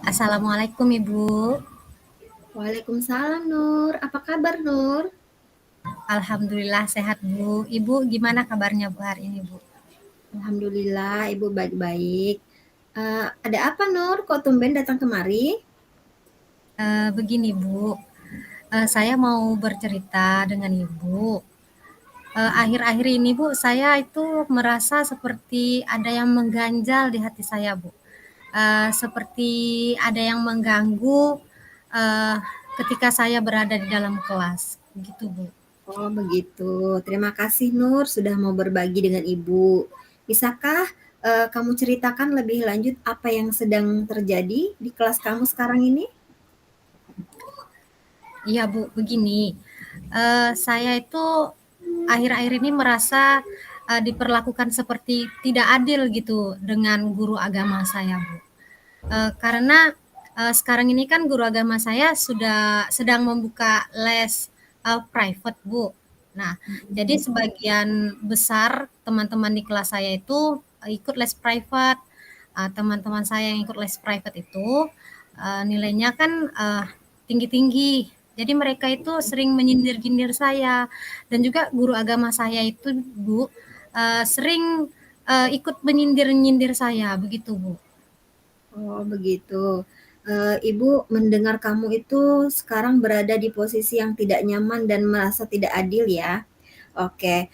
Assalamualaikum Ibu. Waalaikumsalam Nur. Apa kabar Nur? Alhamdulillah sehat Bu. Ibu gimana kabarnya Bu hari ini Bu? Alhamdulillah Ibu baik-baik. Ada apa Nur? Kok tumben datang kemari? Begini Bu, saya mau bercerita dengan Ibu. Akhir-akhir ini Bu, saya itu merasa seperti ada yang mengganjal di hati saya Bu. Seperti ada yang mengganggu eh, ketika saya berada di dalam kelas, gitu Bu. Oh begitu. Terima kasih Nur sudah mau berbagi dengan Ibu. Bisakah kamu ceritakan lebih lanjut apa yang sedang terjadi di kelas kamu sekarang ini? Iya Bu, begini. Saya itu akhir-akhir ini merasa diperlakukan seperti tidak adil gitu dengan guru agama saya, Bu. Karena sekarang ini kan guru agama saya sudah sedang membuka les private, Bu. Nah, jadi sebagian besar teman-teman di kelas saya itu ikut les private. Teman-teman saya yang ikut les private itu nilainya kan tinggi-tinggi. Jadi mereka itu sering menyindir-nyindir saya dan juga guru agama saya itu Bu sering ikut menyindir-nyindir saya begitu Bu. Oh begitu. Ibu mendengar kamu itu sekarang berada di posisi yang tidak nyaman dan merasa tidak adil ya. Oke,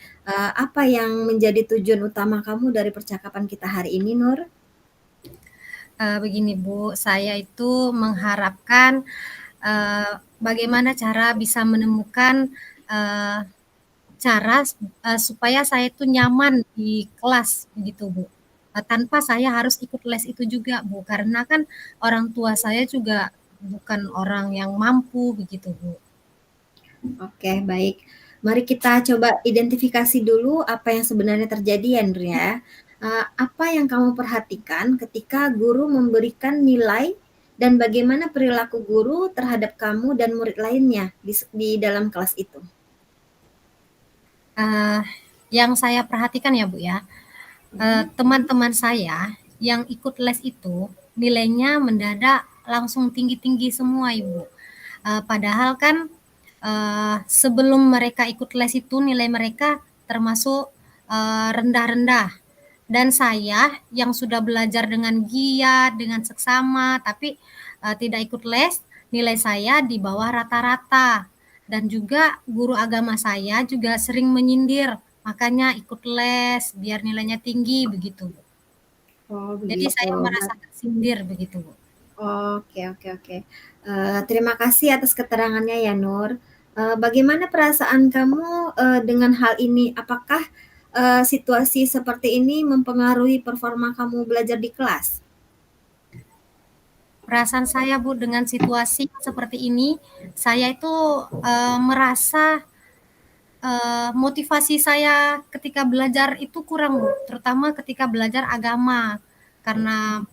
apa yang menjadi tujuan utama kamu dari percakapan kita hari ini, Nur? Begini Bu, saya itu mengharapkan bagaimana cara bisa menemukan uh, cara supaya saya itu nyaman di kelas begitu Bu. Tanpa saya harus ikut les itu juga Bu, karena kan orang tua saya juga bukan orang yang mampu begitu Bu. Oke, baik. Mari kita coba identifikasi dulu apa yang sebenarnya terjadi ya, Nur ya. Apa yang kamu perhatikan ketika guru memberikan nilai dan bagaimana perilaku guru terhadap kamu dan murid lainnya di dalam kelas itu? Uh, yang saya perhatikan ya Bu ya, teman-teman saya yang ikut les itu nilainya mendadak langsung tinggi-tinggi semua Ibu. Padahal kan sebelum mereka ikut les itu nilai mereka termasuk rendah-rendah. Dan saya yang sudah belajar dengan giat, dengan seksama, tapi tidak ikut les, nilai saya di bawah rata-rata. Dan juga guru agama saya juga sering menyindir, makanya ikut les biar nilainya tinggi begitu. Oh, Jadi begitu. saya merasa tersindir begitu, Bu. Oke oke oke. Terima kasih atas keterangannya ya, Nur. Bagaimana perasaan kamu, dengan hal ini? Apakah, situasi seperti ini mempengaruhi performa kamu belajar di kelas? Perasaan saya Bu dengan situasi seperti ini, saya itu merasa motivasi saya ketika belajar itu kurang Bu, terutama ketika belajar agama. Karena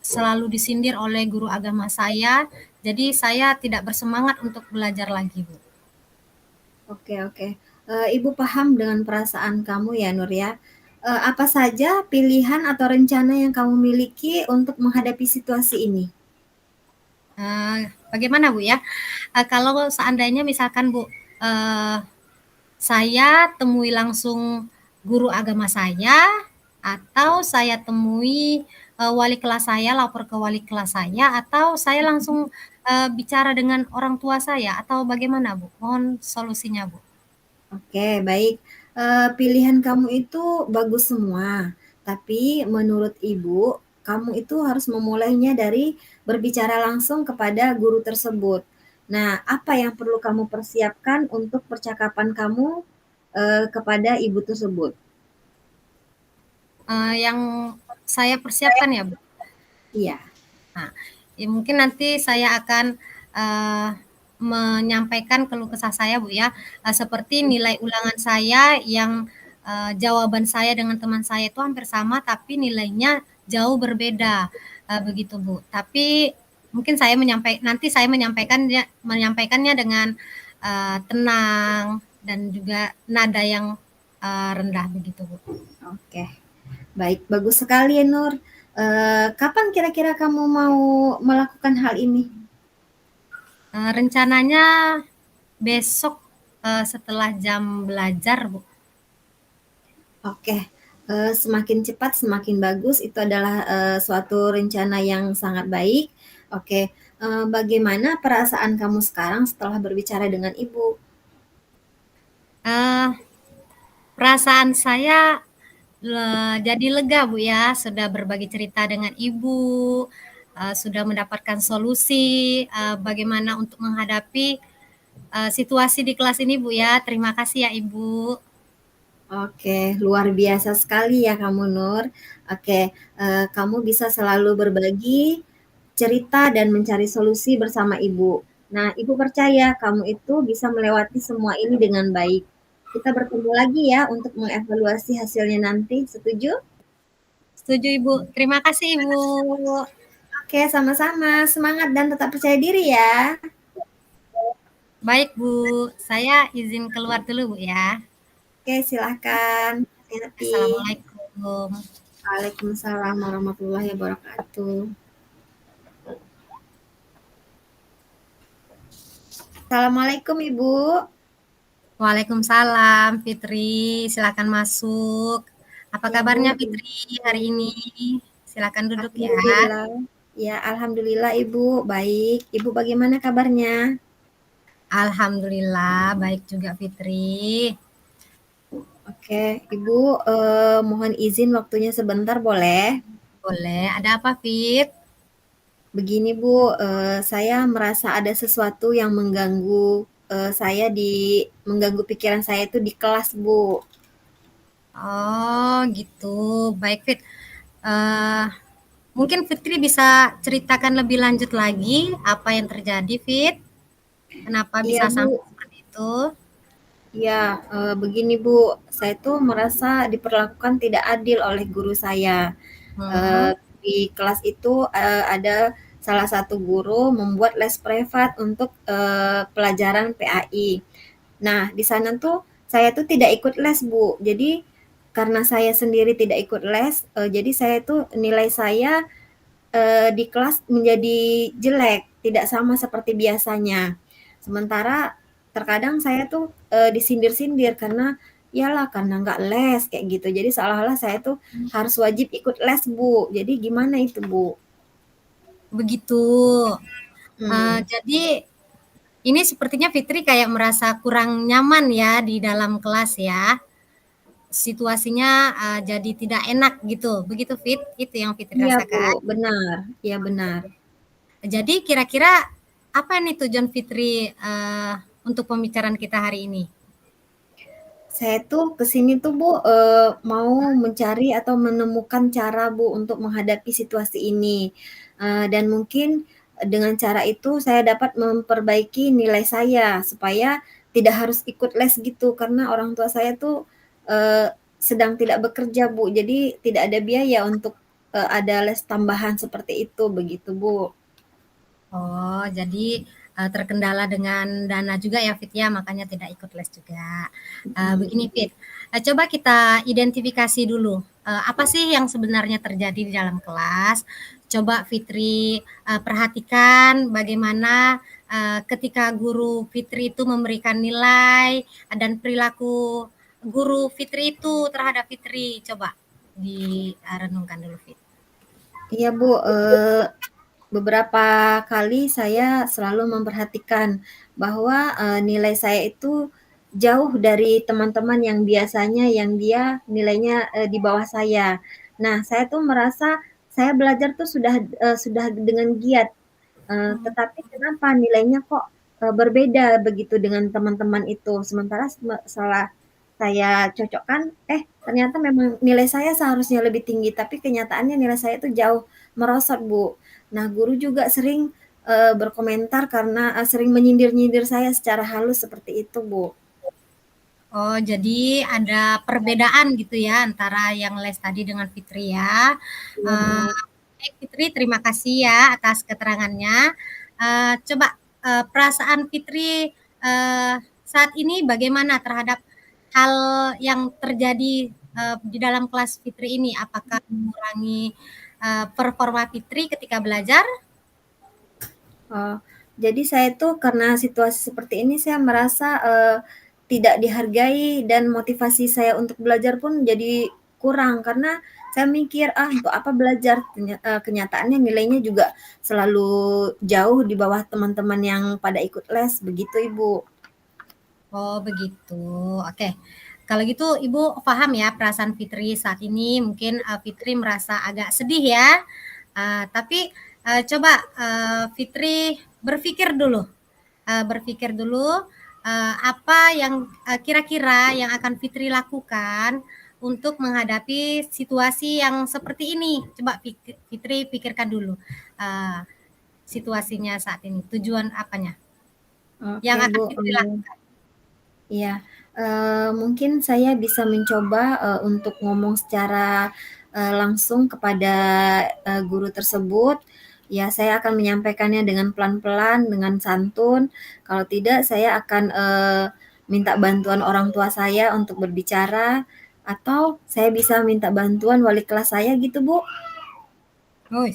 selalu disindir oleh guru agama saya, jadi saya tidak bersemangat untuk belajar lagi Bu. Oke oke. Ibu paham dengan perasaan kamu ya, Nur ya. Apa saja pilihan atau rencana yang kamu miliki untuk menghadapi situasi ini? Bagaimana Bu ya? Kalau seandainya misalkan Bu, eh, saya temui langsung guru agama saya atau saya temui wali kelas saya, lapor ke wali kelas saya atau saya langsung bicara dengan orang tua saya atau bagaimana Bu? Mohon solusinya Bu. Oke, baik. Pilihan kamu itu bagus semua, tapi menurut Ibu, kamu itu harus memulainya dari berbicara langsung kepada guru tersebut. Nah, apa yang perlu kamu persiapkan untuk percakapan kamu, kepada ibu tersebut? Yang saya persiapkan ya Bu. Iya. Nah, ya mungkin nanti saya akan menyampaikan keluh kesah saya Bu ya, seperti nilai ulangan saya yang jawaban saya dengan teman saya itu hampir sama, tapi nilainya jauh berbeda, begitu Bu. Tapi mungkin nanti saya menyampaikannya dengan tenang dan juga nada yang rendah begitu Bu. Oke, baik, bagus sekali ya, Nur. Kapan kira-kira kamu mau melakukan hal ini? Rencananya besok, setelah jam belajar, Bu. Oke, semakin cepat semakin bagus, itu adalah, suatu rencana yang sangat baik. Oke, bagaimana perasaan kamu sekarang setelah berbicara dengan ibu? Eee, Perasaan saya jadi lega, Bu, ya, sudah berbagi cerita dengan Ibu, sudah mendapatkan solusi, bagaimana untuk menghadapi, situasi di kelas ini, Bu, ya. Terima kasih ya, Ibu. Oke, luar biasa sekali ya kamu, Nur. Oke, kamu bisa selalu berbagi cerita dan mencari solusi bersama ibu. Nah, ibu percaya kamu itu bisa melewati semua ini dengan baik. Kita bertemu lagi ya untuk mengevaluasi hasilnya nanti. Setuju? Setuju, Ibu. Terima kasih, Ibu. Oke, sama-sama. Semangat dan tetap percaya diri ya. Baik, Bu. Saya izin keluar dulu, Bu, ya. Oke, silahkan. Hati-hati. Assalamualaikum. Waalaikumsalam warahmatullahi wabarakatuh. Assalamualaikum, Ibu. Waalaikumsalam, Fitri. Silakan masuk. Apa Ya, Bu. kabarnya, Fitri, hari ini? Silakan duduk ya. Alhamdulillah. Ya, alhamdulillah Ibu. Baik. Ibu bagaimana kabarnya? Alhamdulillah, baik juga, Fitri. Oke, Ibu, mohon izin waktunya sebentar boleh? Boleh. Ada apa, Fit? Begini Bu, saya merasa ada sesuatu yang mengganggu, saya mengganggu pikiran saya itu di kelas Bu. Oh, gitu. Baik, Fit. Eh, Mungkin Fitri bisa ceritakan lebih lanjut lagi apa yang terjadi, Fit? Kenapa Iya bisa sampai Bu, seperti itu? iya, begini Bu, saya tuh merasa diperlakukan tidak adil oleh guru saya. Eee, Hmm. di kelas itu, ada salah satu guru membuat les privat untuk, pelajaran PAI. Nah, di sana tuh saya tuh tidak ikut les, Bu. Jadi karena saya sendiri tidak ikut les, jadi saya tuh nilai saya, di kelas menjadi jelek, tidak sama seperti biasanya. Sementara terkadang saya tuh, disindir-sindir karena, "Iyalah karena nggak les," kayak gitu. Jadi seolah-olah saya tuh harus wajib ikut les, Bu. Jadi gimana itu, Bu? Begitu. Mhm. Jadi ini sepertinya Fitri kayak merasa kurang nyaman ya di dalam kelas ya. Situasinya jadi tidak enak gitu. Begitu, Fit? Itu yang Fitri Iya, Bu, rasakan. benar. Iya benar. Jadi kira-kira apa nih tujuan Fitri untuk pembicaraan kita hari ini? Saya tuh ke sini tuh, Bu, mau mencari atau menemukan cara, Bu, untuk menghadapi situasi ini. Dan mungkin dengan cara itu saya dapat memperbaiki nilai saya, supaya tidak harus ikut les gitu, karena orang tua saya tuh, sedang tidak bekerja, Bu. Jadi tidak ada biaya untuk, ada les tambahan seperti itu, begitu, Bu. Oh, jadi terkendala dengan dana juga ya, Fit ya, makanya tidak ikut les juga. Mhm. Begini, Fit, coba kita identifikasi dulu apa sih yang sebenarnya terjadi di dalam kelas. Coba Fitri perhatikan bagaimana ketika guru Fitri itu memberikan nilai dan perilaku guru Fitri itu terhadap Fitri. Coba direnungkan dulu, Fit. Iya, Bu, beberapa kali saya selalu memperhatikan bahwa, nilai saya itu jauh dari teman-teman yang biasanya yang dia nilainya, di bawah saya. Nah, saya tuh merasa saya belajar tuh sudah dengan giat, tetapi kenapa nilainya kok, berbeda begitu dengan teman-teman itu. Sementara setelah saya cocokkan, ternyata memang nilai saya seharusnya lebih tinggi, tapi kenyataannya nilai saya itu jauh merosot, Bu. Nah, guru juga sering, berkomentar karena, sering menyindir-nyindir saya secara halus seperti itu, Bu. Oh, jadi ada perbedaan gitu ya antara yang les tadi dengan Fitri ya. Iya, Eee, Bu. Baik Fitri, terima kasih ya atas keterangannya. Coba, perasaan Fitri, saat ini bagaimana terhadap hal yang terjadi, di dalam kelas Fitri ini? Apakah mengurangi, performa Fitri ketika belajar? Oh, jadi saya tuh karena situasi seperti ini saya merasa, tidak dihargai dan motivasi saya untuk belajar pun jadi kurang karena saya mikir, "Ah, untuk apa belajar?" Kenyataannya nilainya juga selalu jauh di bawah teman-teman yang pada ikut les, begitu Ibu. Oh, begitu. Oke. Kalau gitu Ibu paham ya perasaan Fitri saat ini. Mungkin Fitri merasa agak sedih ya. Tapi coba Fitri berpikir dulu apa yang kira-kira yang akan Fitri lakukan untuk menghadapi situasi yang seperti ini. Coba Fitri pikirkan dulu situasinya saat ini. Tujuan apanya Oke yang akan Bu, Fitri lakukan? iya, mungkin saya bisa mencoba, untuk ngomong secara, langsung kepada, guru tersebut. Ya, saya akan menyampaikannya dengan pelan-pelan, dengan santun. Kalau tidak, saya akan, minta bantuan orang tua saya untuk berbicara, atau saya bisa minta bantuan wali kelas saya gitu, Bu. Oh,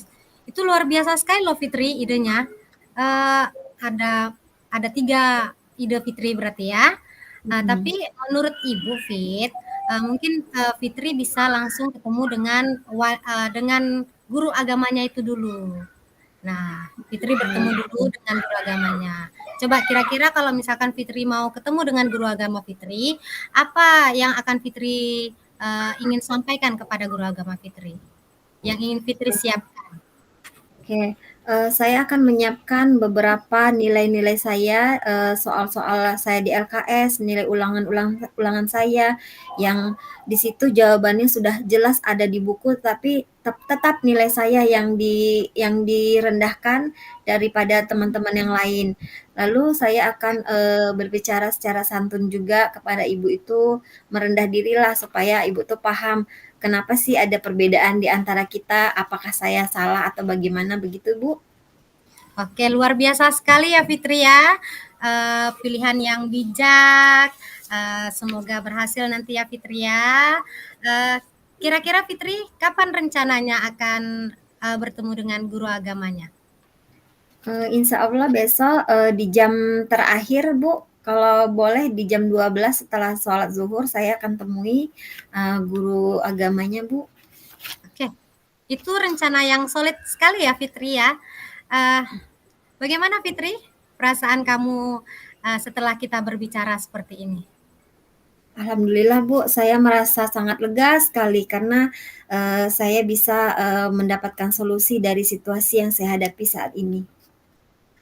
itu luar biasa sekali loh Fitri idenya. Eh, ada ada 3 ide Fitri berarti ya. Mhm. Tapi menurut Ibu Fit, mungkin Fitri bisa langsung ketemu dengan guru agamanya itu dulu. Nah, Fitri bertemu dulu dengan guru agamanya. Coba kira-kira kalau misalkan Fitri mau ketemu dengan guru agama Fitri, apa yang akan Fitri ingin sampaikan kepada guru agama Fitri? Yang ingin Fitri siapkan? Oke, saya akan menyiapkan beberapa nilai-nilai saya, soal-soal saya di LKS, nilai ulangan saya, yang di situ jawabannya sudah jelas ada di buku, tapi tetap nilai saya yang direndahkan daripada teman-teman yang lain. Lalu saya akan, berbicara secara santun juga kepada ibu itu, merendah dirilah supaya ibu tuh paham kenapa sih ada perbedaan di antara kita? Apakah saya salah atau bagaimana begitu, Bu? Oke, luar biasa sekali ya Fitri ya. Pilihan yang bijak. Semoga berhasil nanti ya Fitri ya. Kira-kira Fitri kapan rencananya akan bertemu dengan guru agamanya? Insya Allah besok, di jam terakhir, Bu. Kalau boleh di jam 12 setelah sholat zuhur saya akan temui, guru agamanya, Bu. Oke, itu rencana yang solid sekali ya Fitri ya. Eh, Bagaimana Fitri perasaan kamu setelah kita berbicara seperti ini? Alhamdulillah, Bu, saya merasa sangat lega sekali karena, saya bisa, mendapatkan solusi dari situasi yang saya hadapi saat ini.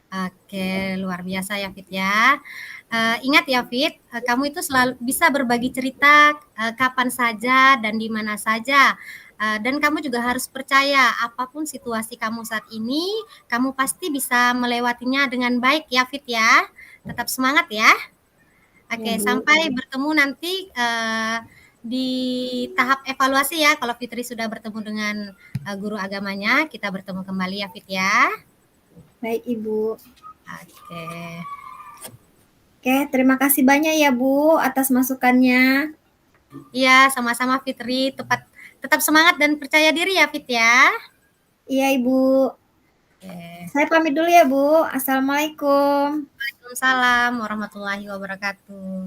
Oke, luar biasa ya Fit ya. Ingat ya Fit, kamu itu selalu bisa berbagi cerita kapan saja dan di mana saja. Dan kamu juga harus percaya apapun situasi kamu saat ini, kamu pasti bisa melewatinya dengan baik ya Fit ya. Tetap semangat ya. Ya, Oke, Bu. sampai bertemu nanti di tahap evaluasi ya. Kalau Fitri sudah bertemu dengan guru agamanya, kita bertemu kembali ya Fit ya. Baik, Ibu. Oke. Oke, terima kasih banyak ya, Bu, atas masukannya. Iya, sama-sama Fitri. Tetap semangat dan percaya diri ya, Fit ya. Iya, Ibu. Oke. Saya pamit dulu ya, Bu. Assalamualaikum. Waalaikumsalam warahmatullahi wabarakatuh.